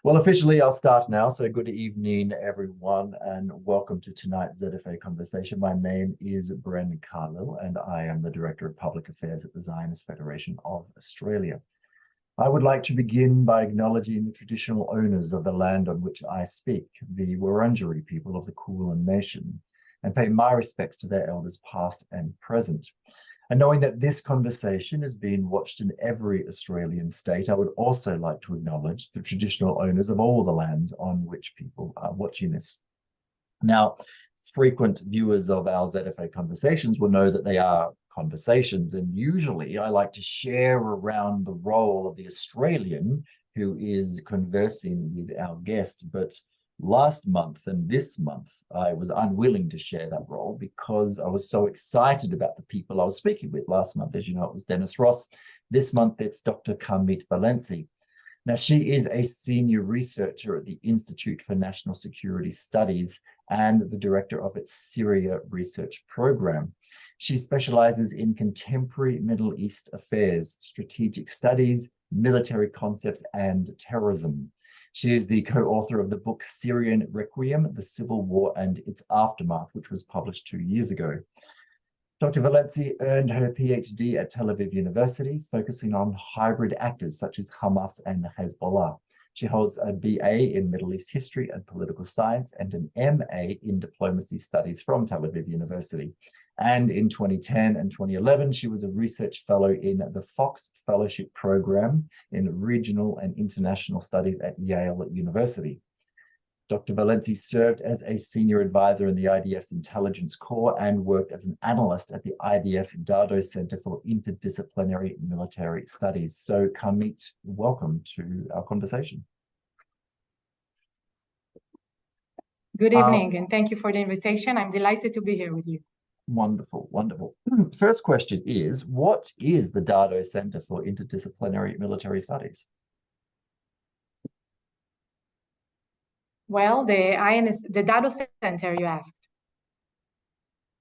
Well, officially, I'll start now. So good evening, everyone, and welcome to tonight's ZFA Conversation. My name is Bren Carlill, and I am the Director of Public Affairs at the Zionist Federation of Australia. I would like to begin by acknowledging the traditional owners of the land on which I speak, the Wurundjeri people of the Kulin Nation, and pay my respects to their elders past and present. And knowing that this conversation is being watched in every Australian state, I would also like to acknowledge the traditional owners of all the lands on which people are watching this. Now, frequent viewers of our ZFA conversations will know that they are conversations, and usually I like to share around the role of the Australian who is conversing with our guest, but last month and this month, I was unwilling to share that role because I was so excited about the people I was speaking with. Last month, as you know, it was Dennis Ross. This month, it's Dr. Camit Valensi. Now, she is a senior researcher at the Institute for National Security Studies and the director of its Syria research program. She specializes in contemporary Middle East affairs, strategic studies, military concepts, and terrorism. She is the co-author of the book Syrian Requiem, The Civil War and Its Aftermath, which was published 2 years ago. Dr. Valensi earned her PhD at Tel Aviv University, focusing on hybrid actors such as Hamas and Hezbollah. She holds a BA in Middle East History and Political Science and an MA in Diplomacy Studies from Tel Aviv University. And in 2010 and 2011, she was a research fellow in the Fox Fellowship Program in Regional and International Studies at Yale University. Dr. Valensi served as a senior advisor in the IDF's Intelligence Corps and worked as an analyst at the IDF's Dado Center for Interdisciplinary Military Studies. So, Carmit, welcome to our conversation. Good evening, and thank you for the invitation. I'm delighted to be here with you. Wonderful, wonderful. First question is, what is the Dado Center for Interdisciplinary Military Studies? Well, the Dado Center, you asked.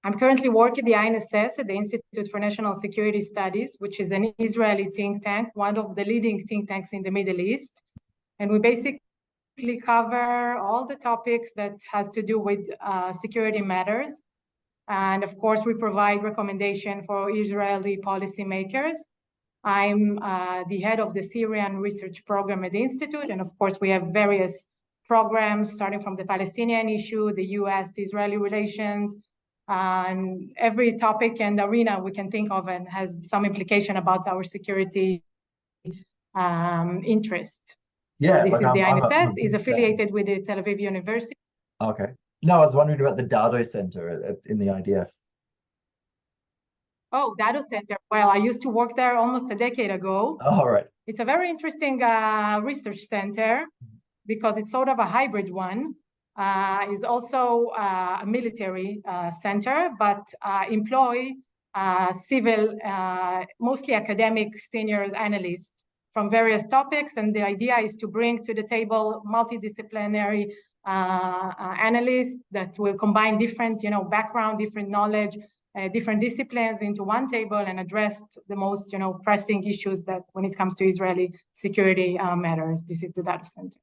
I'm currently working at the INSS at the Institute for National Security Studies, which is an Israeli think tank, one of the leading think tanks in the Middle East. And we basically cover all the topics that has to do with security matters. And of course, we provide recommendation for Israeli policymakers. I'm the head of the Syrian research program at the Institute. And of course, we have various programs starting from the Palestinian issue, the US-Israeli relations, and every topic and arena we can think of and has some implication about our security interest. Yeah, so this is the INSS, is affiliated with the Tel Aviv University. Okay. No, I was wondering about the Dado Center in the IDF. Oh, Dado Center. Well, I used to work there almost a decade ago. All right. It's a very interesting research center because it's sort of a hybrid one. It's also a military center, but employ civil, mostly academic seniors analysts from various topics. And the idea is to bring to the table multidisciplinary analysts that will combine different, background, different knowledge, different disciplines into one table and address the most, pressing issues that when it comes to Israeli security matters. This is the Dado Center.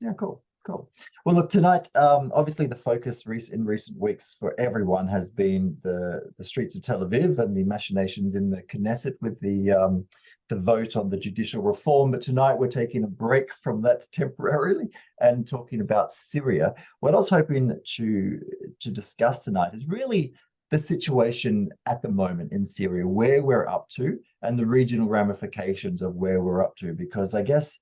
Yeah, cool. Cool. Well, look, tonight, obviously the focus in recent weeks for everyone has been the streets of Tel Aviv and the machinations in the Knesset with the vote on the judicial reform. But tonight we're taking a break from that temporarily and talking about Syria. What I was hoping to discuss tonight is really the situation at the moment in Syria, where we're up to, and the regional ramifications of where we're up to, because I guess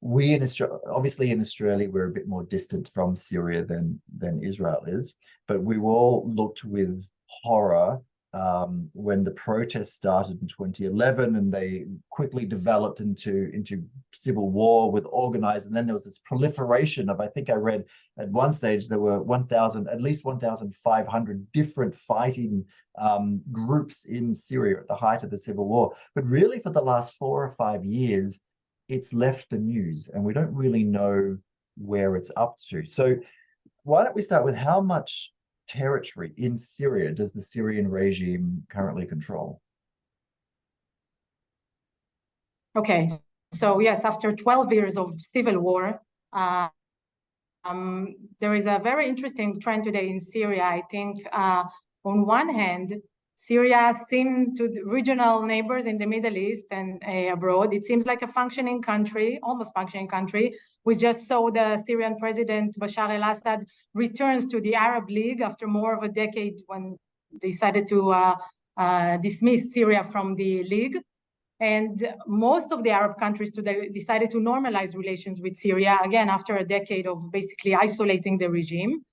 we in Australia, obviously in Australia, we're a bit more distant from Syria than Israel is, but we all looked with horror when the protests started in 2011 and they quickly developed into civil war with organized, and then there was this proliferation of, I think I read at one stage there were at least 1,500 different fighting groups in Syria at the height of the civil war. But really for the last 4 or 5 years, it's left the news and we don't really know where it's up to. So why don't we start with how much territory in Syria does the Syrian regime currently control? Okay, so yes, after 12 years of civil war, there is a very interesting trend today in Syria. I think on one hand, Syria seemed to the regional neighbors in the Middle East and abroad, it seems like a functioning country, almost functioning country. We just saw the Syrian president, Bashar al-Assad, returns to the Arab League after more of a decade when they decided to dismiss Syria from the League. And most of the Arab countries today decided to normalize relations with Syria, again, after a decade of basically isolating the regime.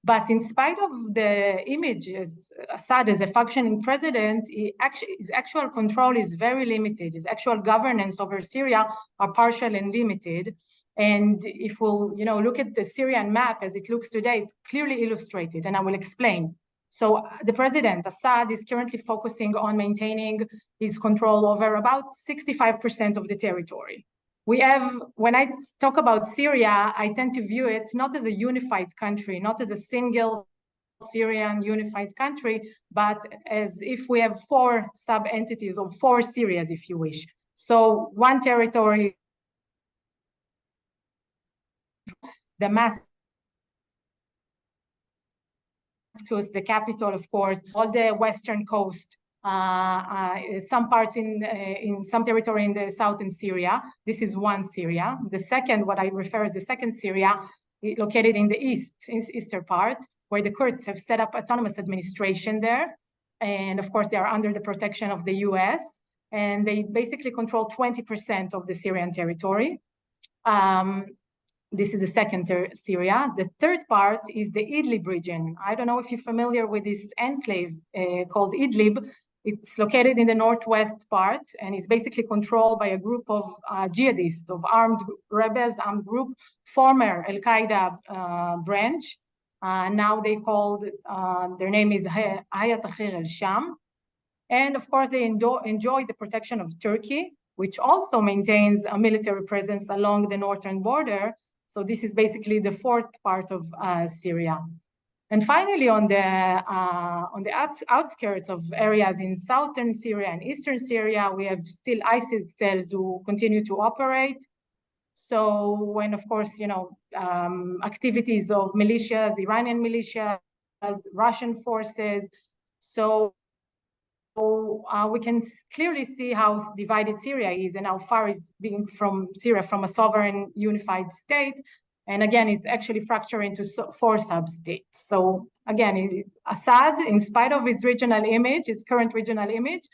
But in spite of the image as Assad as a functioning president, his actual control is very limited. His actual governance over Syria are partial and limited. And if we'll look at the Syrian map as it looks today, it's clearly illustrated, and I will explain. So the president, Assad, is currently focusing on maintaining his control over about 65% of the territory. When I talk about Syria, I tend to view it not as a unified country, not as a single Syrian unified country, but as if we have 4 sub-entities or 4 Syrias, if you wish. So one territory, Damascus, the capital, of course, all the western coast, some parts in some territory in the southern Syria. This is one Syria. The second, what I refer as the second Syria, located in the eastern part, where the Kurds have set up autonomous administration there. And of course, they are under the protection of the US. And they basically control 20% of the Syrian territory. This is the second Syria. The third part is the Idlib region. I don't know if you're familiar with this enclave called Idlib. It's located in the northwest part and is basically controlled by a group of jihadists, of armed rebels, armed group, former Al-Qaeda branch. Now they called, their name is Hayat Tahrir al-Sham. And of course, they enjoy the protection of Turkey, which also maintains a military presence along the northern border. So this is basically the fourth part of Syria. And finally, on the outskirts of areas in southern Syria and eastern Syria, we have still ISIS cells who continue to operate. So when, of course, activities of militias, Iranian militias, Russian forces. So we can clearly see how divided Syria is and how far is being from Syria from a sovereign unified state. And again, it's actually fractured into 4 sub-states. So again, Assad, in spite of his regional image, his current regional image,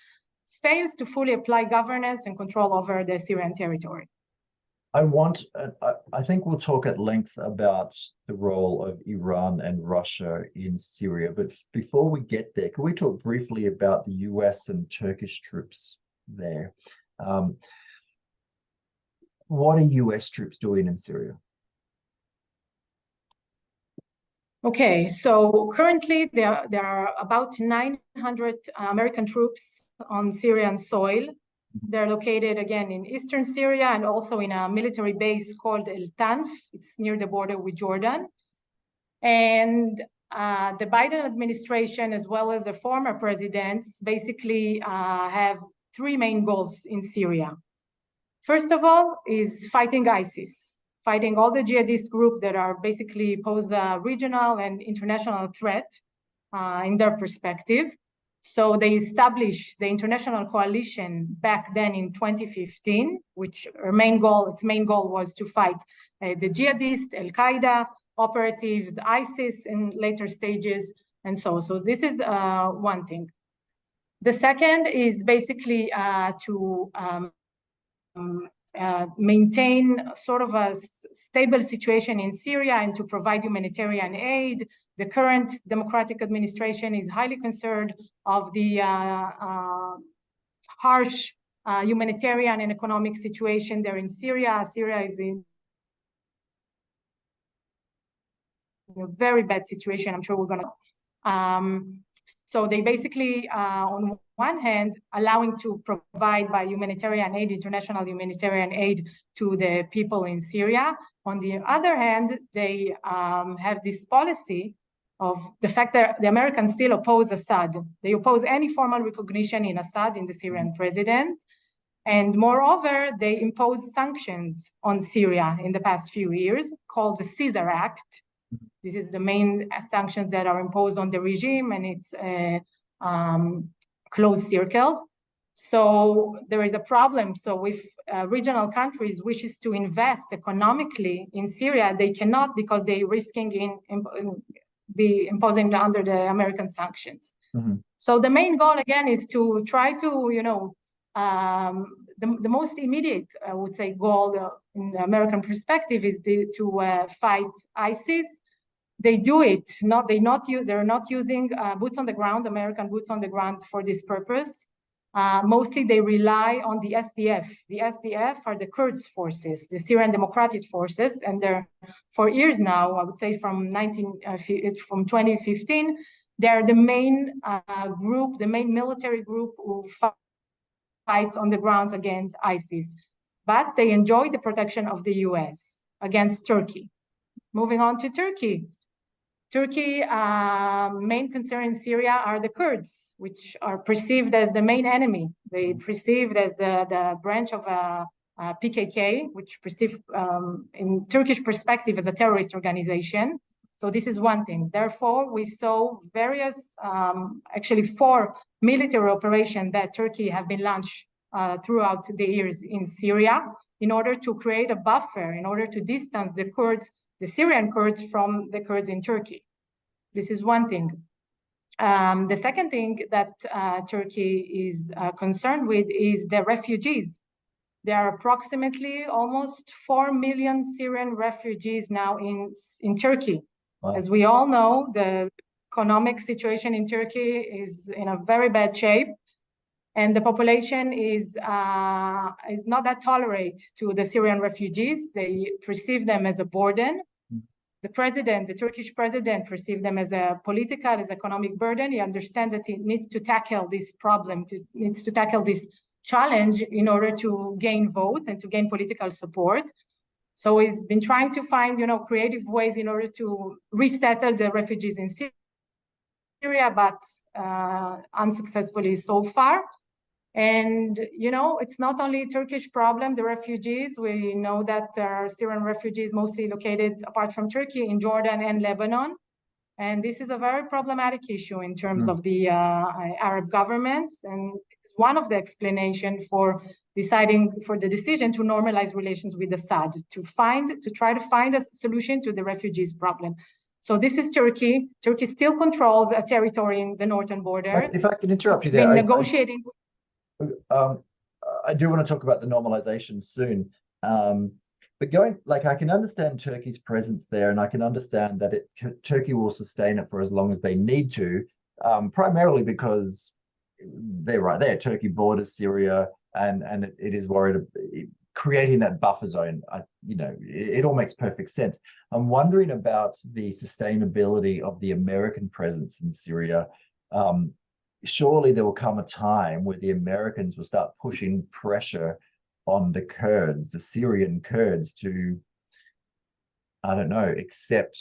fails to fully apply governance and control over the Syrian territory. I think we'll talk at length about the role of Iran and Russia in Syria. But before we get there, can we talk briefly about the US and Turkish troops there? What are US troops doing in Syria? Okay, so currently there are about 900 American troops on Syrian soil. They're located again in eastern Syria and also in a military base called El Tanf. It's near the border with Jordan. And the Biden administration, as well as the former presidents, basically have 3 main goals in Syria. First of all is fighting ISIS, fighting all the jihadist groups that are basically pose a regional and international threat in their perspective. So they established the international coalition back then in 2015, which its main goal was to fight the jihadists, Al-Qaeda operatives, ISIS in later stages, and so this is one thing. The second is basically to maintain sort of a stable situation in Syria and to provide humanitarian aid. The current democratic administration is highly concerned of the harsh humanitarian and economic situation there in Syria. Syria is in a very bad situation. I'm sure we're going to. So they basically, on one hand, allowing to provide by humanitarian aid, international humanitarian aid to the people in Syria. On the other hand, they have this policy of the fact that the Americans still oppose Assad. They oppose any formal recognition in Assad, in the Syrian president. And moreover, they imposed sanctions on Syria in the past few years called the Caesar Act. This is the main sanctions that are imposed on the regime, and it's closed circles. So there is a problem. So if regional countries wishes to invest economically in Syria, they cannot because they're risking be imposing under the American sanctions. Mm-hmm. So the main goal again is to try to, the most immediate, I would say, goal in the American perspective is to fight ISIS. They do it. They're not using boots on the ground, American boots on the ground for this purpose. Mostly they rely on the SDF. The SDF are the Kurds forces, the Syrian Democratic Forces, and they're for years now, I would say from 2015, they're the main group, the main military group who fights on the ground against ISIS. But they enjoy the protection of the US against Turkey. Moving on to Turkey. Turkey main concern in Syria are the Kurds, which are perceived as the main enemy. They perceived as the branch of PKK, which perceived in Turkish perspective as a terrorist organization. So this is one thing. Therefore, we saw various, actually 4 military operations that Turkey have been launched throughout the years in Syria in order to create a buffer, in order to distance the Kurds, the Syrian Kurds from the Kurds in Turkey. This is one thing. The second thing that Turkey is concerned with is the refugees. There are approximately almost 4 million Syrian refugees now in Turkey. Wow. As we all know, the economic situation in Turkey is in a very bad shape, and the population is not that tolerant to the Syrian refugees. They perceive them as a burden. The Turkish president perceived them as a political, as economic burden. He understands that he needs to tackle this problem, needs to tackle this challenge in order to gain votes and to gain political support. So he's been trying to find, creative ways in order to resettle the refugees in Syria, but unsuccessfully so far. And, it's not only a Turkish problem, the refugees. We know that there are Syrian refugees mostly located, apart from Turkey, in Jordan and Lebanon. And this is a very problematic issue in terms of the Arab governments. And one of the explanations for the decision to normalize relations with Assad, to try to find a solution to the refugees problem. So this is Turkey. Turkey still controls a territory in the northern border. If I can interrupt you there. It's been negotiating. I do want to talk about the normalization soon. But I can understand Turkey's presence there, and I can understand that Turkey will sustain it for as long as they need to, primarily because they're right there. Turkey borders Syria, and it is worried creating that buffer zone. It all makes perfect sense. I'm wondering about the sustainability of the American presence in Syria. Surely there will come a time where the Americans will start pushing pressure on the Kurds, the Syrian Kurds, to, I don't know, accept,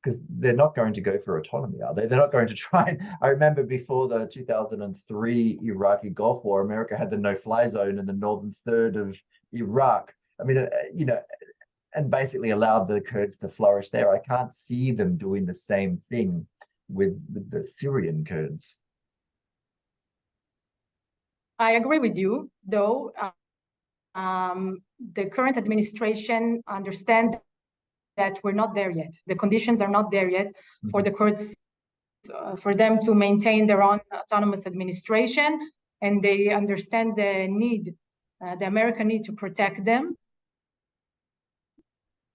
because they're not going to go for autonomy, are they? They're not going to try and, I remember before the 2003 Iraqi Gulf War, America had the no-fly zone in the northern third of Iraq. I mean, and basically allowed the Kurds to flourish there. I can't see them doing the same thing with the Syrian Kurds. I agree with you, though. The current administration understands that we're not there yet. The conditions are not there yet for the Kurds, for them to maintain their own autonomous administration, and they understand the need, the American need to protect them.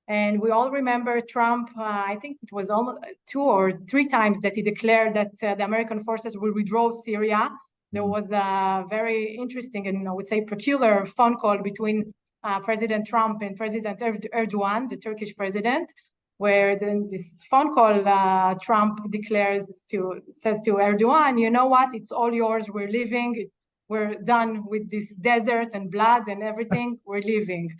And we all remember Trump, I think it was almost 2 or 3 times that he declared that the American forces will withdraw Syria. There was a very interesting and I would say peculiar phone call between President Trump and President Erdogan, the Turkish president, where this phone call, Trump says to Erdogan, you know what, it's all yours, we're leaving. we're done with this desert and blood and everything, we're leaving.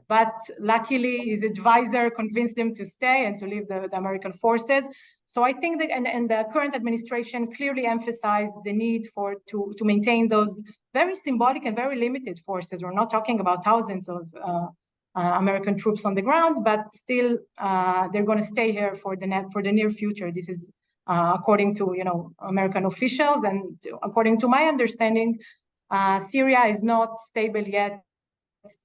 But luckily, his advisor convinced him to stay and to leave the American forces. So I think that, and the current administration clearly emphasized the need to maintain those very symbolic and very limited forces. We're not talking about thousands of American troops on the ground, but still they're going to stay here for the near future. This is according to American officials, and according to my understanding, Syria is not stable yet,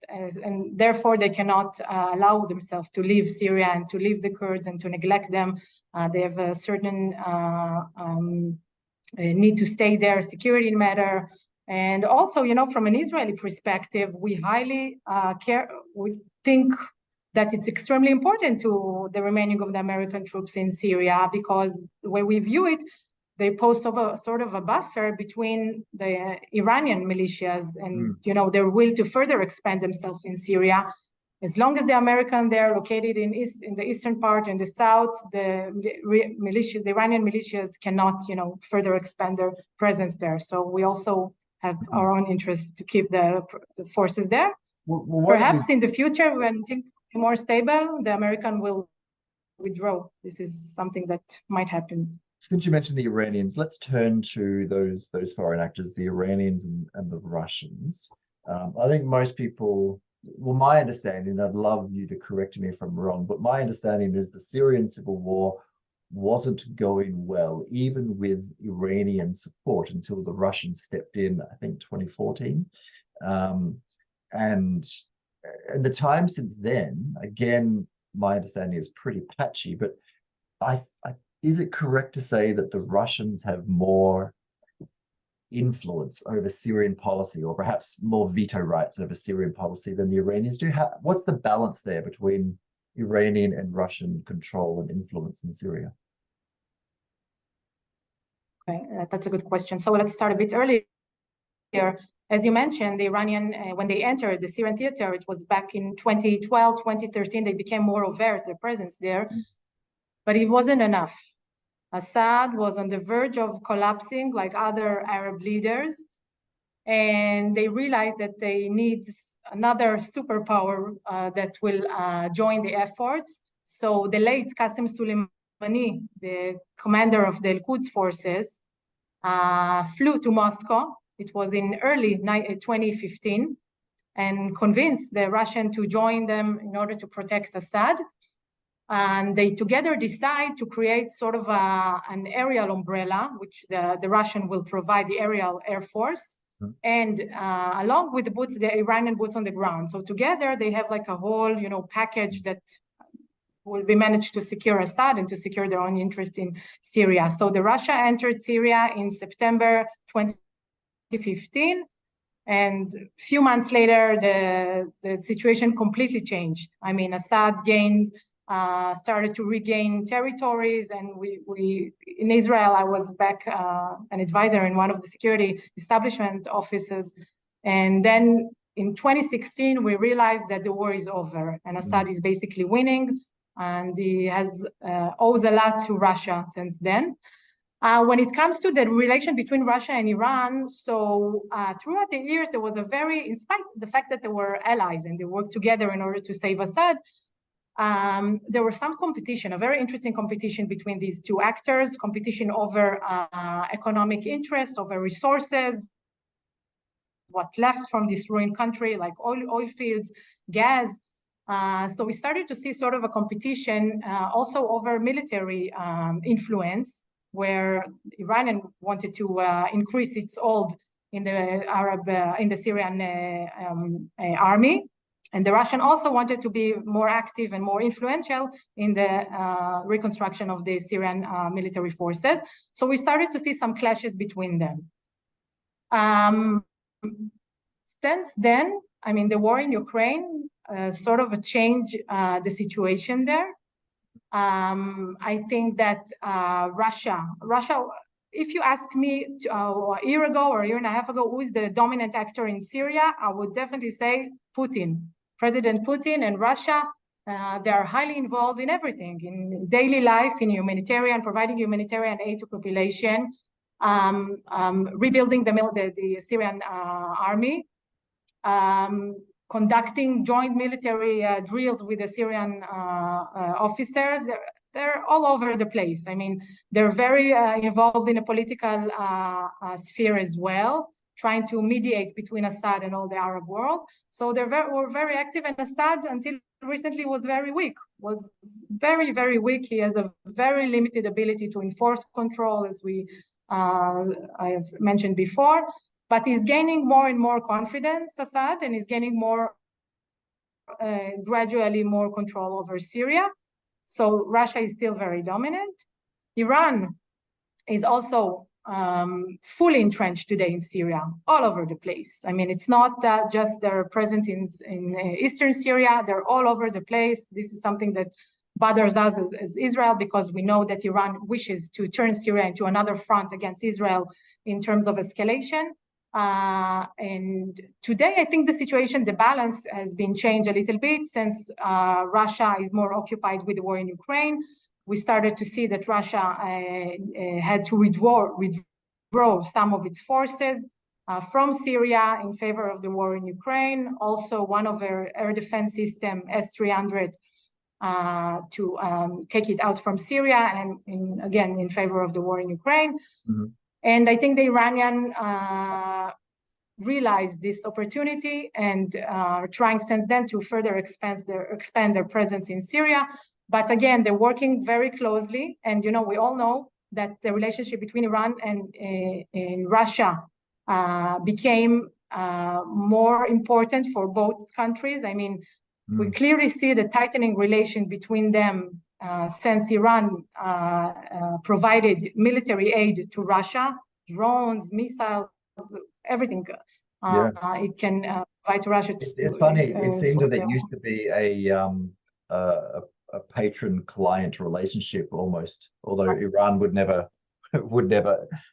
and therefore they cannot allow themselves to leave Syria and to leave the Kurds and to neglect them. They have a certain need to stay there, security matter. And also, from an Israeli perspective, we highly we think that it's extremely important to the remaining of the American troops in Syria, because the way we view it, they pose sort of a buffer between the Iranian militias and their will to further expand themselves in Syria. As long as the Americans there located in the eastern part and the south, the Iranian militias cannot further expand their presence there. So we also have our own interest to keep the forces there. Well, perhaps in the future, when things are more stable, the American will withdraw. This is something that might happen. Since you mentioned the Iranians, let's turn to those foreign actors, the Iranians and the Russians. I think most people, well, my understanding, I'd love you to correct me if I'm wrong, but my understanding is the Syrian civil war wasn't going well, even with Iranian support, until the Russians stepped in, I think 2014. And the time since then, again, my understanding is pretty patchy, but is it correct to say that the Russians have more influence over Syrian policy, or perhaps more veto rights over Syrian policy than the Iranians do? What's the balance there between Iranian and Russian control and influence in Syria? Okay, that's a good question. So let's start a bit earlier. As you mentioned, the Iranian, when they entered the Syrian theater, it was back in 2012, 2013, they became more overt, their presence there, but it wasn't enough. Assad was on the verge of collapsing like other Arab leaders, and they realized that they need another superpower that will join the efforts. So the late Qasem Soleimani, the commander of the Al-Quds forces, flew to Moscow. It was in early 2015, and convinced the Russian to join them in order to protect Assad. And they together decide to create sort of an aerial umbrella, which the Russian will provide the aerial air force, and along with the Iranian boots on the ground. So together they have like a whole, package that will be managed to secure Assad and to secure their own interest in Syria. So the Russia entered Syria in September 2015. And a few months later, the situation completely changed. I mean, Assad started to regain territories, and we in Israel, I was back an advisor in one of the security establishment offices, and then in 2016 we realized that the war is over and Assad is basically winning, and he has owes a lot to Russia since then. When it comes to the relation between Russia and Iran, so throughout the years there was in spite of the fact that they were allies and they worked together in order to save Assad, there was some competition, a very interesting competition between these two actors, competition over economic interest, over resources, what left from this ruined country, like oil fields, gas. So we started to see sort of a competition also over military influence, where Iran wanted to increase its hold in the Syrian army. And the Russian also wanted to be more active and more influential in the reconstruction of the Syrian military forces. So we started to see some clashes between them. Since then, I mean, the war in Ukraine sort of changed the situation there. I think that Russia, if you ask me a year ago or a year and a half ago, who is the dominant actor in Syria, I would definitely say Putin. President Putin and Russia, they are highly involved in everything, in daily life, in providing humanitarian aid to population. rebuilding the Syrian army, conducting joint military drills with the Syrian officers. They're all over the place. I mean, they're very involved in a political sphere as well, trying to mediate between Assad and all the Arab world. So were very active, and Assad, until recently, was very weak, was very, very weak. He has a very limited ability to enforce control, as I have mentioned before. But he's gaining more and more confidence, Assad, and he's gaining gradually more control over Syria. So Russia is still very dominant. Iran is also fully entrenched today in Syria, all over the place. I mean, it's not just they're present in eastern Syria, they're all over the place. This is something that bothers us as Israel, because we know that Iran wishes to turn Syria into another front against Israel in terms of escalation. And today, I think the situation, the balance has been changed a little bit since Russia is more occupied with the war in Ukraine. We started to see that Russia had to withdraw some of its forces from Syria in favor of the war in Ukraine. Also, one of their air defense system, S-300, to take it out from Syria, and again, in favor of the war in Ukraine. Mm-hmm. And I think the Iranian realized this opportunity and are trying since then to further expand their presence in Syria. But again, they're working very closely. And, we all know that the relationship between Iran and Russia became more important for both countries. I mean, we clearly see the tightening relation between them since Iran provided military aid to Russia, drones, missiles, everything. It can provide to Russia. It's funny. It seemed that it used to be a patron-client relationship almost, although Iran would never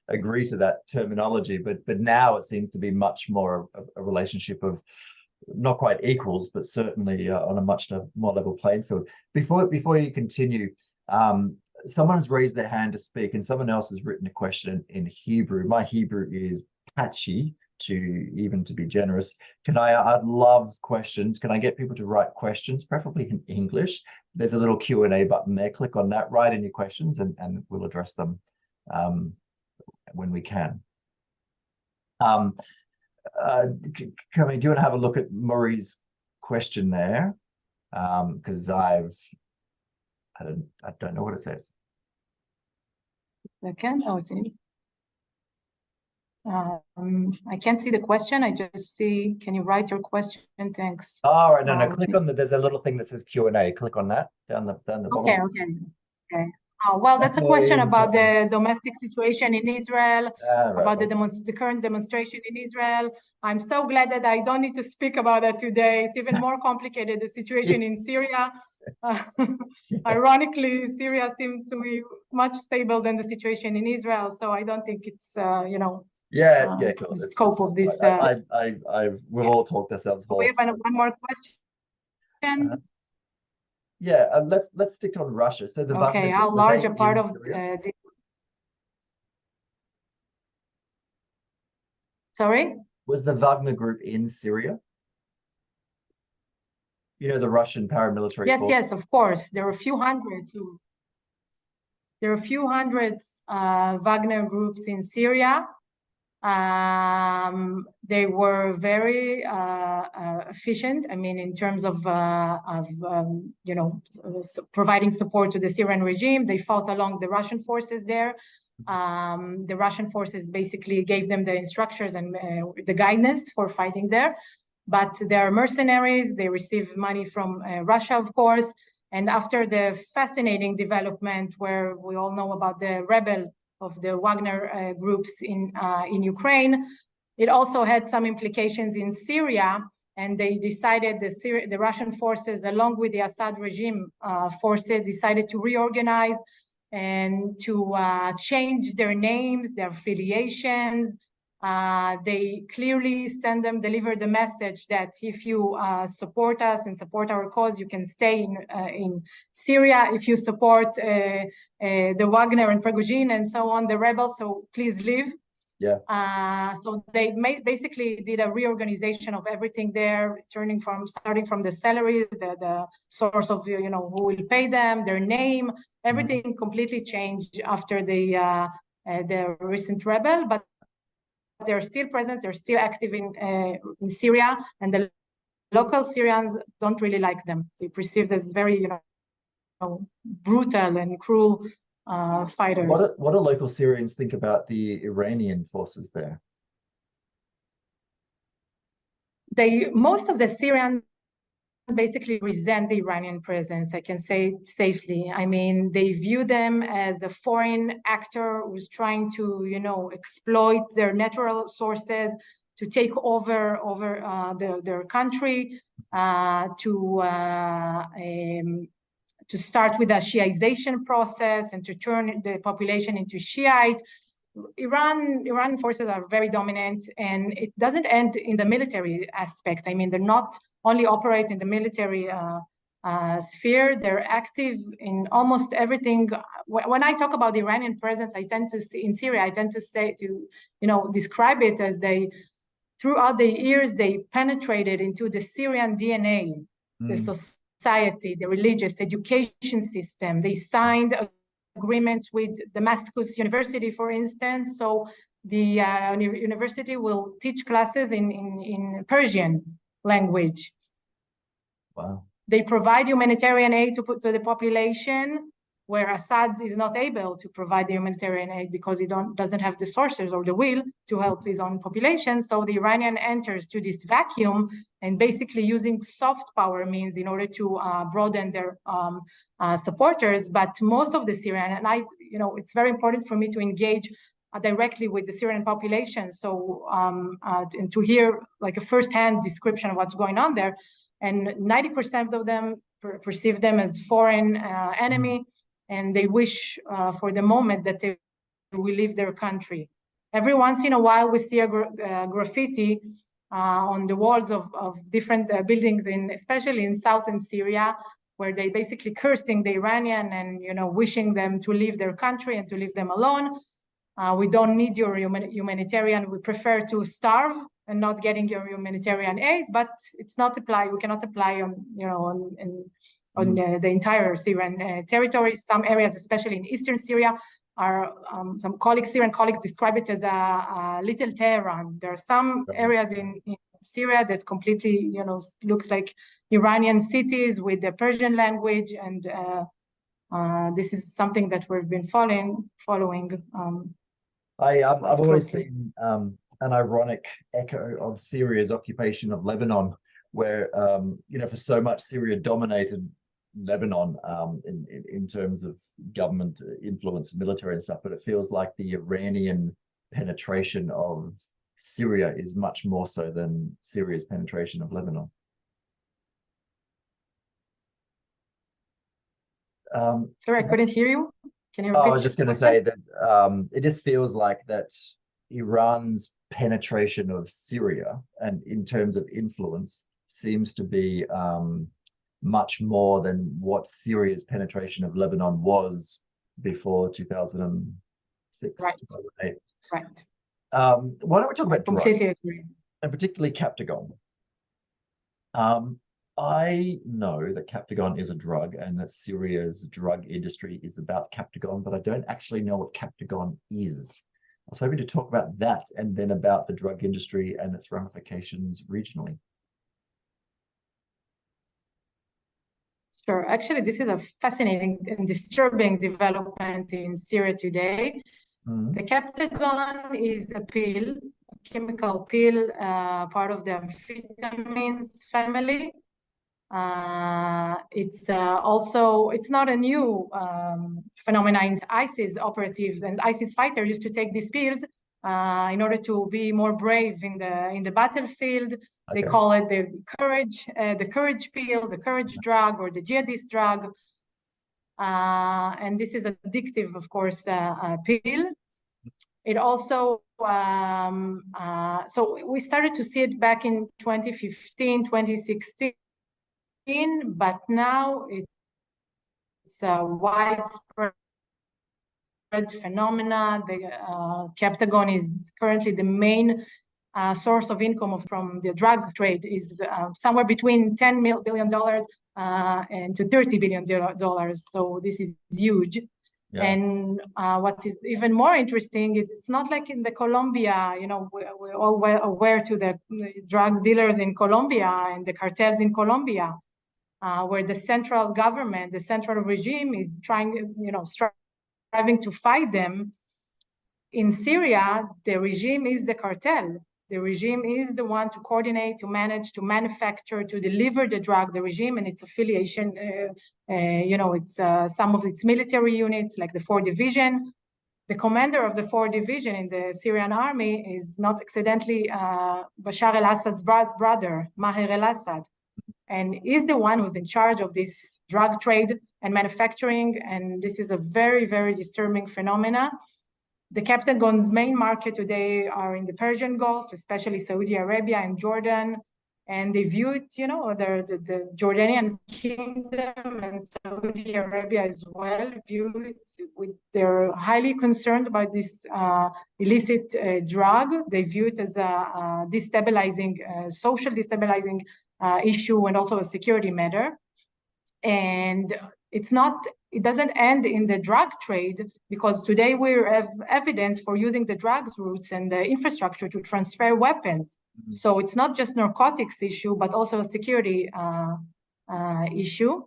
agree to that terminology. But now it seems to be much more a relationship of not quite equals, but certainly on a much more level playing field. Before you continue, someone has raised their hand to speak, and someone else has written a question in Hebrew. My Hebrew is patchy, to be generous. I'd love questions. Can I get people to write questions, preferably in English? There's a little Q&A button there. Click on that, write in your questions, and we'll address them when we can. Camit, do you want to have a look at Murray's question there? Because I don't know what it says. I can. Oh, it's in. I can't see the question. I just see. Can you write your question? Thanks. All right. No. Click on there's a little thing that says Q&A. Click on that down the bottom. Okay. Oh, well, that's a question about the domestic situation in Israel, about the current demonstration in Israel. I'm so glad that I don't need to speak about that today. It's even more complicated, the situation in Syria. Ironically, Syria seems to be much stable than the situation in Israel. So I don't think it's, cool. The scope of this. We've all talked ourselves hoarse. We have one more question. Let's stick on Russia. So how large a part of the... Sorry? Was the Wagner group in Syria? The Russian paramilitary force? Yes, of course. There are a few hundred Wagner groups in Syria. They were very efficient. I mean, in terms of providing support to the Syrian regime. They fought along the Russian forces there. The Russian forces basically gave them the instructions and the guidance for fighting there. But they are mercenaries. They receive money from Russia, of course. And after the fascinating development where we all know about the rebel of the Wagner groups in Ukraine, it also had some implications in Syria. And they decided, the Russian forces, along with the Assad regime forces, decided to reorganize and to change their names, their affiliations, They clearly deliver the message that if you support us and support our cause, you can stay in Syria. If you support the Wagner and Prigozhin and so on, the rebels, so please leave. Yeah. So they basically did a reorganization of everything there, starting from the salaries, the source of who will pay them, their name, everything completely changed after the recent rebel, but they're still present, they're still active in Syria, and the local Syrians don't really like them. They perceived as very brutal and cruel fighters. What do local Syrians think about the Iranian forces there? Most of the Syrians basically resent the Iranian presence, I can say safely. I mean, they view them as a foreign actor who's trying to, exploit their natural sources, to take over their country, to start with a Shiaization process and to turn the population into Shiite. Iran forces are very dominant, and it doesn't end in the military aspect. I mean, they're not only operate in the military sphere, they're active in almost everything. When I talk about the Iranian presence, in Syria, I tend to describe it as throughout the years, they penetrated into the Syrian DNA, the society, the religious education system. They signed agreements with Damascus University, for instance. So the university will teach classes in Persian language. Wow. They provide humanitarian aid to the population, where Assad is not able to provide the humanitarian aid because he doesn't have the sources or the will to help his own population. So the Iranian enters to this vacuum and basically using soft power means in order to broaden their supporters. But most of the Syrian, and it's very important for me to engage directly with the Syrian population, so and to hear like a first-hand description of what's going on there. And 90% of them perceive them as foreign enemy, and they wish for the moment that they will leave their country. Every once in a while, we see a graffiti on the walls of different buildings, especially in southern Syria, where they basically cursing the Iranian and wishing them to leave their country and to leave them alone. We don't need your humanitarian. We prefer to starve and not getting your humanitarian aid, but it's not apply. We cannot apply on the entire Syrian territory. Some areas, especially in eastern Syria, are some Syrian colleagues describe it as a little Tehran. There are some areas in Syria that completely, looks like Iranian cities with the Persian language, and this is something that we've been following. I've always seen an ironic echo of Syria's occupation of Lebanon, where for so much Syria dominated Lebanon in terms of government influence, military and stuff, but it feels like the Iranian penetration of Syria is much more so than Syria's penetration of Lebanon. Sorry, I couldn't hear you. Can you repeat? I was just going to say that it just feels like that Iran's penetration of Syria, and in terms of influence, seems to be much more than what Syria's penetration of Lebanon was before 2006, right. 2008. Right. Why don't we talk about completely drugs, agree. and particularly Captagon? I know that Captagon is a drug and that Syria's drug industry is about Captagon, but I don't actually know what Captagon is. I was hoping to talk about that and then about the drug industry and its ramifications regionally. Sure. Actually, this is a fascinating and disturbing development in Syria today. The Captagon is a pill, a chemical pill, part of the amphetamines family. It's not a new phenomenon. ISIS operatives and ISIS fighters used to take these pills in order to be more brave in the battlefield. They call it the courage pill, the courage drug, or the jihadist drug. And this is addictive, of course, pill. It also, so we started to see it back in 2015, 2016, but now it's a widespread phenomena. The Captagon is currently the main source of income from the drug trade, is somewhere between $10 billion and to $30 billion. So this is huge. Yeah. And what is even more interesting is it's not like in the Colombia, you know, we're all well aware to the drug dealers in Colombia and the cartels in Colombia, where the central government, the central regime is trying, you know, striving to fight them. In Syria, the regime is the cartel. The regime is the one to coordinate, to manage, to manufacture, to deliver the drug. The regime and its affiliation, you know, it's some of its military units, like the 4th Division. The commander of the 4th Division in the Syrian army is not accidentally Bashar al-Assad's brother, Maher al-Assad, and is the one who's in charge of this drug trade and manufacturing. And this is a very, very disturbing phenomena. The Captagon's main market today are in the Persian Gulf, especially Saudi Arabia and Jordan. And they view it, you know, the Jordanian kingdom and Saudi Arabia as well, view it with, they're highly concerned about this illicit drug. They view it as a destabilizing, social destabilizing issue, and also a security matter. And it doesn't end in the drug trade, because today we have evidence for using the drugs routes and the infrastructure to transfer weapons. Mm-hmm. So it's not just narcotics issue, but also a security issue.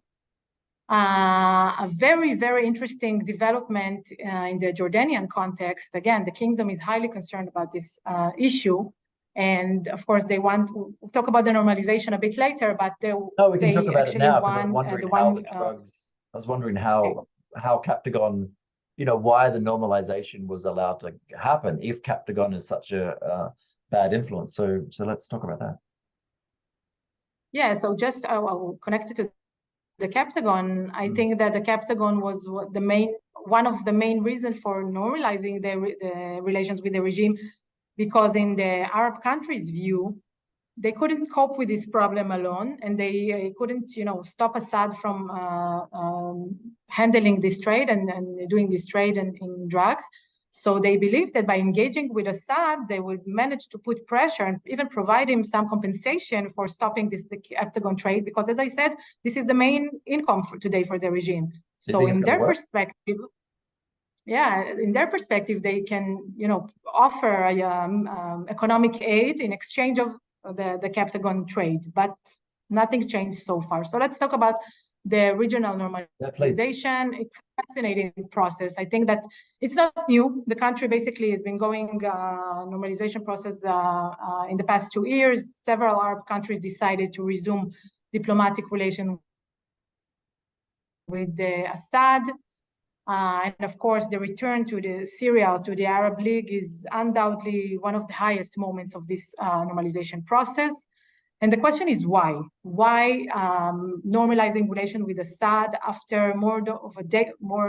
A very, very interesting development in the Jordanian context. Again, the kingdom is highly concerned about this issue. And of course, they want to talk about the normalization a bit later, but we can talk about it now, because I was wondering how the drugs. I was wondering how Captagon, you know, why the normalization was allowed to happen if Captagon is such a bad influence. So let's talk about that. Yeah. So just connected to the Captagon, I think that the Captagon was one of the main reasons for normalizing the relations with the regime, because in the Arab countries' view, they couldn't cope with this problem alone, and they couldn't, you know, stop Assad from handling this trade and doing this trade in drugs. So they believed that by engaging with Assad, they would manage to put pressure and even provide him some compensation for stopping the Captagon trade, because, as I said, this is the main income today for the regime. So in their perspective, they can, you know, offer economic aid in exchange of the Captagon trade, but nothing's changed so far. So let's talk about the regional normalization. It's a fascinating process. I think that it's not new. The country basically has been going normalization process in the past 2 years. Several Arab countries decided to resume diplomatic relations with Assad. And of course, the return to Syria, to the Arab League, is undoubtedly one of the highest moments of this normalization process. And the question is why? Why normalizing relations with Assad after more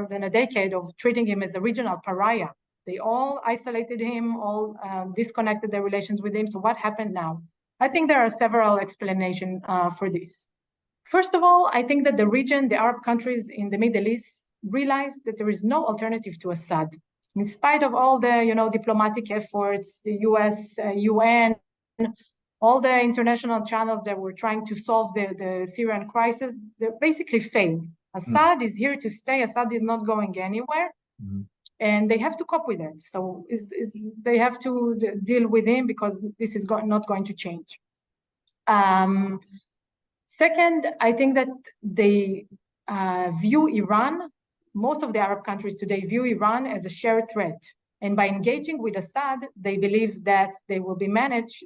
than a decade of treating him as a regional pariah? They all isolated him, all disconnected their relations with him. So what happened now? I think there are several explanations for this. First of all, I think that the region, the Arab countries in the Middle East, realized that there is no alternative to Assad. In spite of all the, you know, diplomatic efforts, the US, UN, all the international channels that were trying to solve the Syrian crisis, they basically failed. Assad is here to stay. Assad is not going anywhere. And they have to cope with it. So they have to deal with him, because this is not going to change. Second, I think that they view Iran, most of the Arab countries today view Iran as a shared threat. And by engaging with Assad, they believe that they will manage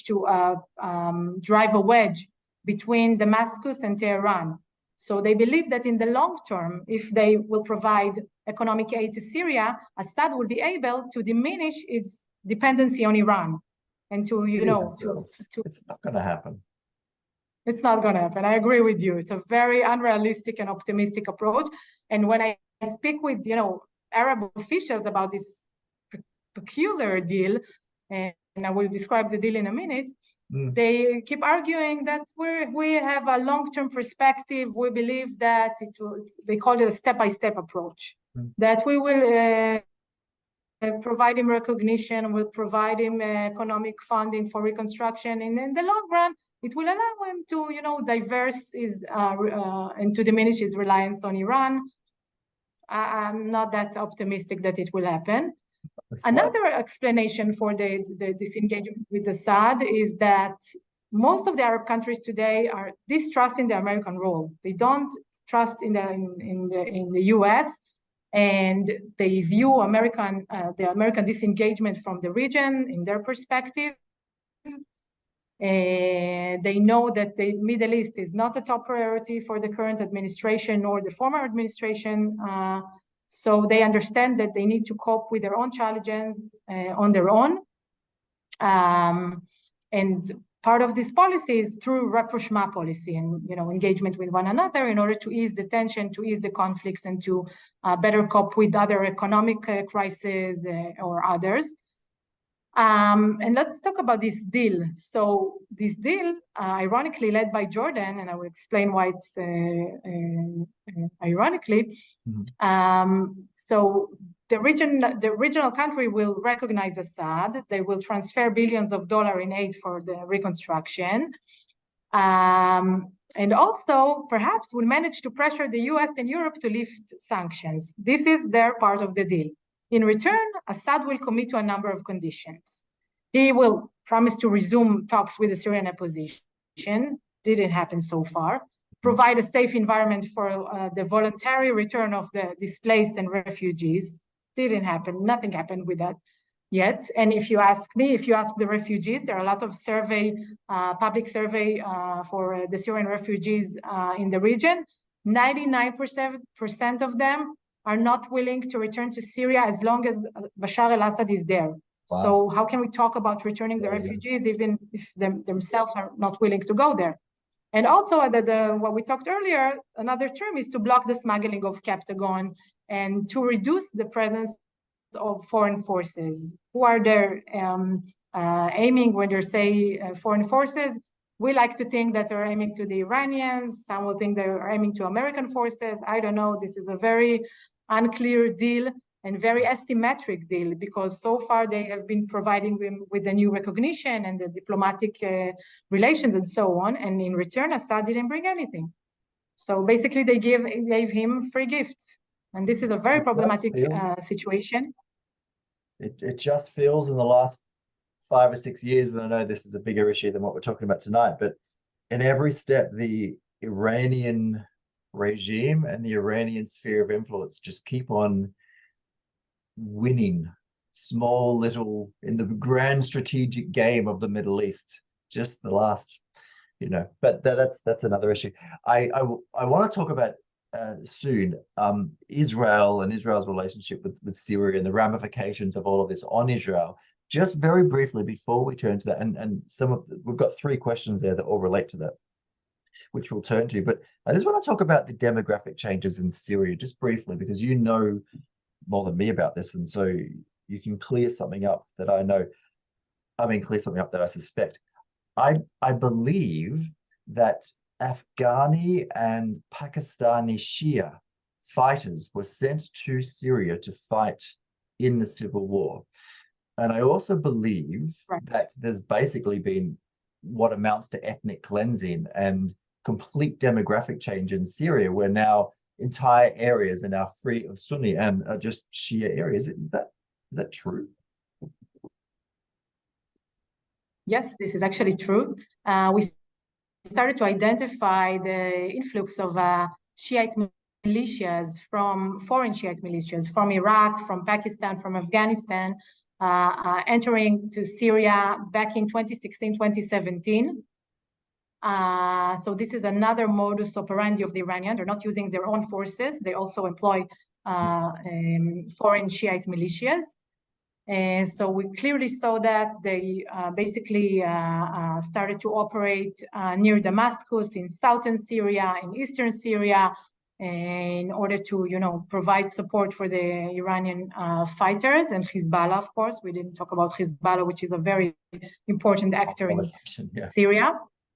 to drive a wedge between Damascus and Tehran. So they believe that in the long term, if they will provide economic aid to Syria, Assad will be able to diminish its dependency on Iran. And to, you know, it's not going to happen. It's not going to happen. I agree with you. It's a very unrealistic and optimistic approach. And when I speak with, you know, Arab officials about this peculiar deal, and I will describe the deal in a minute. They keep arguing that we have a long-term perspective. We believe that they call it a step-by-step approach, that we will provide him recognition, will provide him economic funding for reconstruction, and in the long run, it will allow him to, diverse and to diminish his reliance on Iran. I'm not that optimistic that it will happen. Another explanation for the disengagement with Assad is that most of the Arab countries today are distrusting the American role. They don't trust in the U.S. and they view the American disengagement from the region in their perspective. They know that the Middle East is not a top priority for the current administration or the former administration. So they understand that they need to cope with their own challenges on their own. And part of this policy is through rapprochement policy and engagement with one another in order to ease the tension, to ease the conflicts, and to better cope with other economic crises or others. And let's talk about this deal. So this deal, ironically led by Jordan, and I will explain why it's ironically. So the regional country will recognize Assad. They will transfer billions of dollars in aid for the reconstruction. And also, perhaps, will manage to pressure the US and Europe to lift sanctions. This is their part of the deal. In return, Assad will commit to a number of conditions. He will promise to resume talks with the Syrian opposition. Didn't happen so far. Provide a safe environment for the voluntary return of the displaced and refugees. Didn't happen. Nothing happened with that yet. And if you ask me, if you ask the refugees, there are a lot of public survey for the Syrian refugees in the region. 99% of them are not willing to return to Syria as long as Bashar al-Assad is there. Wow. So how can we talk about returning the refugees even if themselves are not willing to go there? And also, what we talked earlier, another term is to block the smuggling of Captagon and to reduce the presence of foreign forces. Who are there aiming when they say foreign forces? We like to think that they're aiming to the Iranians. Some will think they're aiming to American forces. I don't know. This is a very unclear deal and very asymmetric deal because so far they have been providing them with the new recognition and the diplomatic relations and so on. And in return, Assad didn't bring anything. So basically they gave him free gifts. And this is a very problematic situation. It just feels in the last 5 or 6 years, and I know this is a bigger issue than what we're talking about tonight, but in every step, the Iranian regime and the Iranian sphere of influence just keep on winning small little in the grand strategic game of the Middle East. Just the last, but that's another issue. I want to talk about soon Israel and Israel's relationship with Syria and the ramifications of all of this on Israel. Just very briefly before we turn to that, and we've got 3 questions there that all relate to that, which we'll turn to. But I just want to talk about the demographic changes in Syria just briefly, because you know more than me about this, and so you can clear something up that I know. Clear something up that I suspect. I believe that Afghani and Pakistani Shia fighters were sent to Syria to fight in the civil war. And I also believe that there's basically been what amounts to ethnic cleansing and complete demographic change in Syria, where now entire areas are now free of Sunni and are just Shia areas. Is that true? Yes, this is actually true. We started to identify the influx of Shiite militias foreign Shiite militias from Iraq, from Pakistan, from Afghanistan, entering to Syria back in 2016, 2017. So this is another modus operandi of the Iranian. They're not using their own forces. They also employ foreign Shiite militias. So we clearly saw that they basically started to operate near Damascus, in southern Syria, in eastern Syria, in order to, provide support for the Iranian fighters and Hezbollah, of course. We didn't talk about Hezbollah, which is a very important actor in Syria.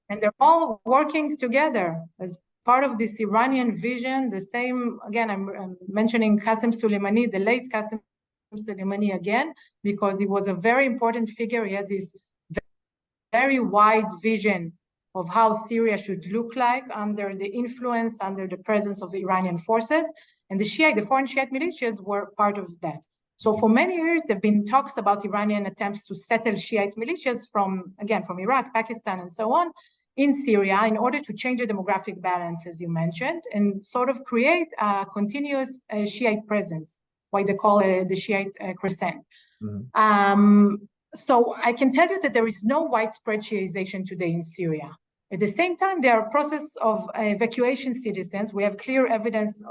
And they're all working together as part of this Iranian vision. The same, again, I'm mentioning Qasem Soleimani, the late Qasem Soleimani again, because he was a very important figure. He has this very wide vision of how Syria should look like under the influence, under the presence of the Iranian forces. And the foreign Shiite militias were part of that. So for many years, there have been talks about Iranian attempts to settle Shiite militias from Iraq, Pakistan, and so on, in Syria in order to change the demographic balance, as you mentioned, and sort of create a continuous Shiite presence, what they call the Shiite crescent. So I can tell you that there is no widespread Shiitization today in Syria. At the same time, there are processes of evacuation citizens. We have clear evidence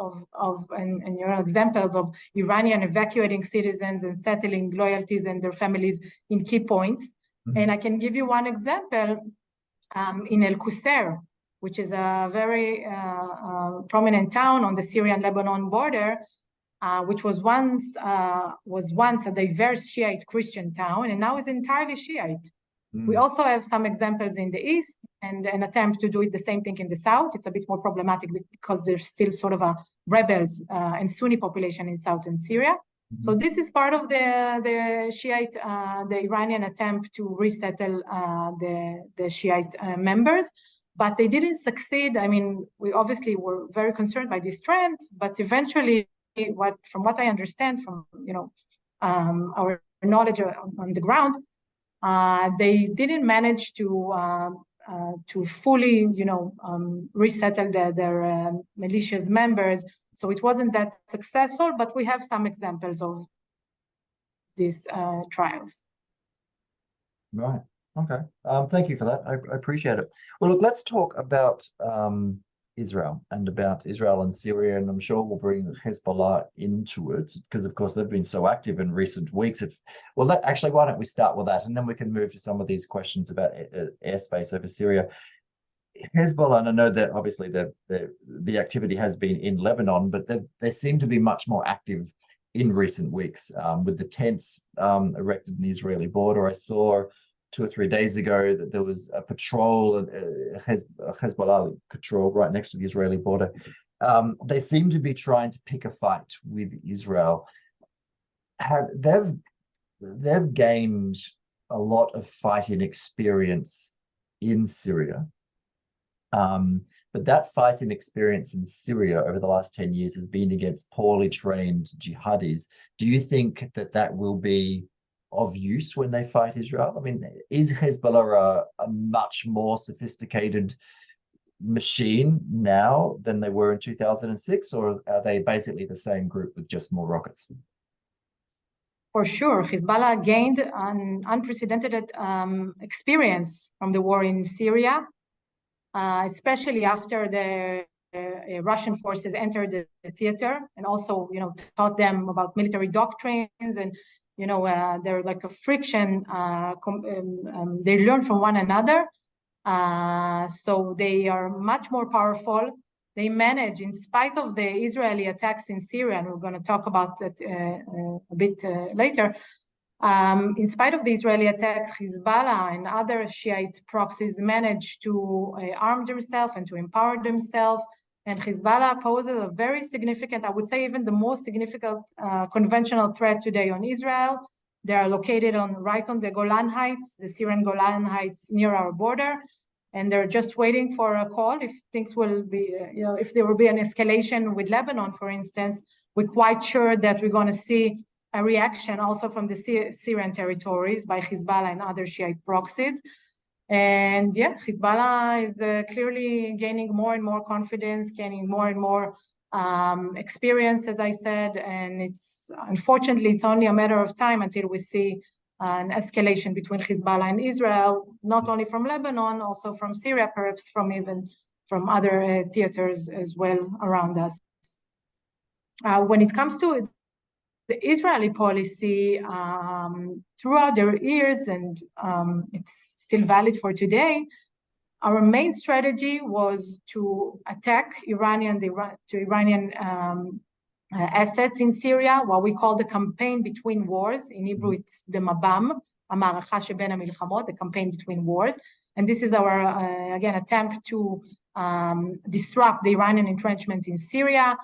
and examples of Iranian evacuating citizens and settling loyalties and their families in key points. And I can give you one example in El Qusair, which is a very prominent town on the Syrian-Lebanon border, which was once a diverse Shiite Christian town, and now is entirely Shiite. We also have some examples in the east and an attempt to do the same thing in the south. It's a bit more problematic because there's still sort of a rebels and Sunni population in southern Syria. So this is part of the Shiite, the Iranian attempt to resettle the Shiite members, but they didn't succeed. I mean, we obviously were very concerned by this trend, but eventually, from what I understand from our knowledge on the ground, they didn't manage to fully, resettle their militias members. So it wasn't that successful, but we have some examples of these trials. Right. Okay. Thank you for that. I appreciate it. Well, look, let's talk about Israel and Syria, and I'm sure we'll bring Hezbollah into it because, of course, they've been so active in recent weeks. Actually, why don't we start with that, and then we can move to some of these questions about airspace over Syria. Hezbollah, and I know that obviously the activity has been in Lebanon, but they seem to be much more active in recent weeks with the tents erected in the Israeli border. I saw 2 or 3 days ago that there was a patrol, a Hezbollah patrol right next to the Israeli border. They seem to be trying to pick a fight with Israel. They've gained a lot of fighting experience in Syria. But that fighting experience in Syria over the last 10 years has been against poorly trained jihadis. Do you think that will be of use when they fight Israel? I mean, is Hezbollah a much more sophisticated machine now than they were in 2006, or are they basically the same group with just more rockets? For sure, Hezbollah gained an unprecedented experience from the war in Syria, especially after the Russian forces entered the theater, and also, taught them about military doctrines, and they're like a friction. They learn from one another, so they are much more powerful. They manage, in spite of the Israeli attacks in Syria, and we're going to talk about that a bit later. In spite of the Israeli attacks, Hezbollah and other Shiite proxies managed to arm themselves and to empower themselves. And Hezbollah poses a very significant, I would say even the most significant conventional threat today on Israel. They are located right on the Golan Heights, the Syrian Golan Heights near our border. And they're just waiting for a call if things will be, if there will be an escalation with Lebanon, for instance. We're quite sure that we're going to see a reaction also from the Syrian territories by Hezbollah and other Shiite proxies. And yeah, Hezbollah is clearly gaining more and more confidence, gaining more and more experience, as I said. And unfortunately, it's only a matter of time until we see an escalation between Hezbollah and Israel, not only from Lebanon, also from Syria, perhaps even from other theaters as well around us. When it comes to the Israeli policy, throughout their years, and it's still valid for today, our main strategy was to attack Iranian assets in Syria, what we call the campaign between wars. In Hebrew, it's the Mabam, המערכה שבין המלחמות, the campaign between wars. And this is our, again, attempt to disrupt the Iranian entrenchment in Syria.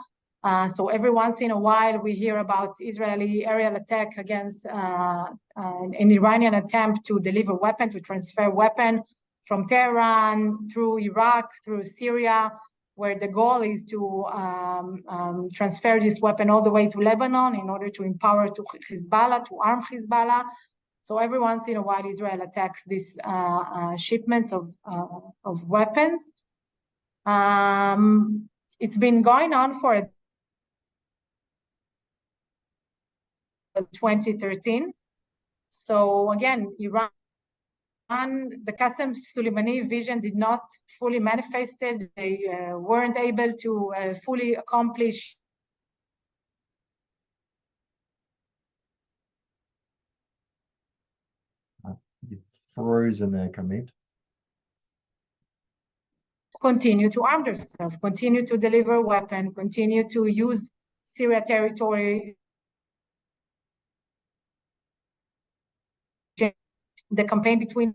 So every once in a while, we hear about Israeli aerial attack against an Iranian attempt to deliver weapon, to transfer weapon from Tehran through Iraq, through Syria, where the goal is to transfer this weapon all the way to Lebanon in order to empower to Hezbollah, to arm Hezbollah. So every once in a while, Israel attacks these shipments of weapons. It's been going on for 2013. So again, Iran, the Qasem Soleimani vision did not fully manifested. They weren't able to fully accomplish You've frozen there, Camit. Continue to arm themselves, continue to deliver weapons, continue to use Syria territory. The campaign between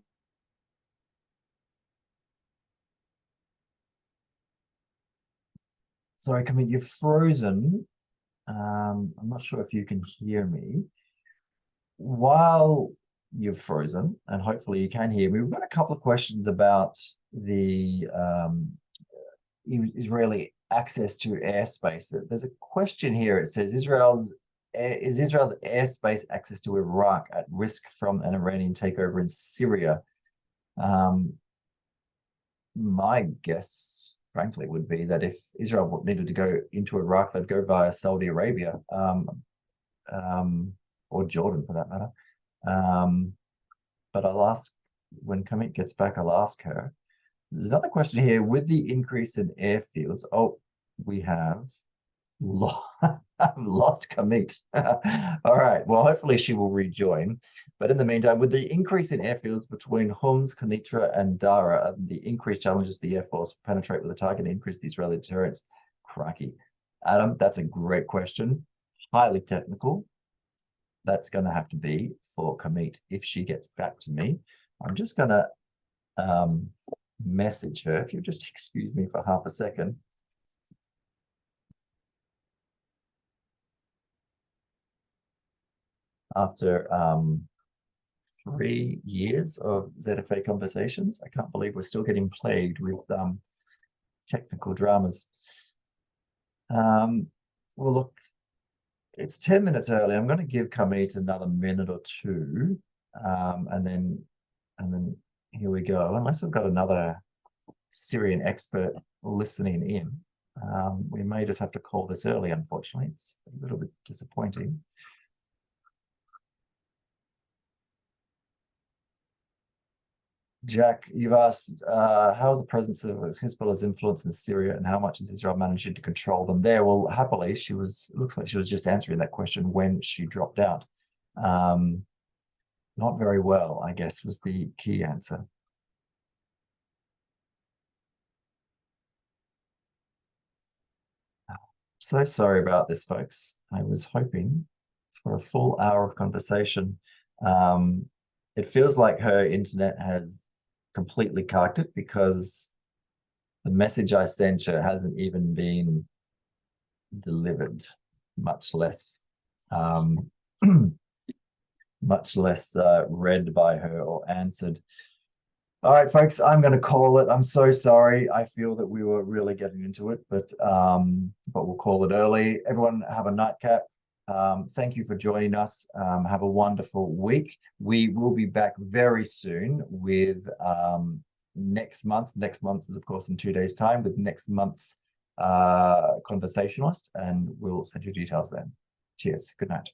Sorry, Camit, you've frozen. I'm not sure if you can hear me. While you've frozen, and hopefully you can hear me, we've got a couple of questions about the Israeli access to airspace. There's a question here. It says, is Israel's airspace access to Iraq at risk from an Iranian takeover in Syria? My guess, frankly, would be that if Israel needed to go into Iraq, they'd go via Saudi Arabia, or Jordan for that matter. But I'll ask, when Camit gets back, I'll ask her. There's another question here. With the increase in airfields, we have lost Camit. All right, well, hopefully she will rejoin. But in the meantime, with the increase in airfields between Homs, Kenitra, and Dara, the increased challenges the Air Force penetrate with a target to increase the Israeli deterrence. Cracky. Adam, that's a great question. Highly technical. That's going to have to be for Camit if she gets back to me. I'm just going to message her. If you just excuse me for half a second. After 3 years of ZFA conversations, I can't believe we're still getting plagued with technical dramas. Well, look, it's 10 minutes early. I'm going to give Carmit another minute or two, and then here we go. Unless we've got another Syrian expert listening in, we may just have to call this early. Unfortunately, it's a little bit disappointing. Jack, you've asked, how is the presence of Hezbollah's influence in Syria and how much is Israel managing to control them there? Well, happily, looks like she was just answering that question when she dropped out. Not very well, I guess, was the key answer. So sorry about this, folks. I was hoping for a full hour of conversation. It feels like her internet has completely carked it because the message I sent her hasn't even been delivered, much less read by her or answered. All right, folks, I'm going to call it. I'm so sorry. I feel that we were really getting into it, but we'll call it early. Everyone have a nightcap. Thank you for joining us. Have a wonderful week. We will be back very soon with next month. Next month is, of course, in 2 days' time with next month's conversationalist, and we'll send you details then. Cheers. Good night.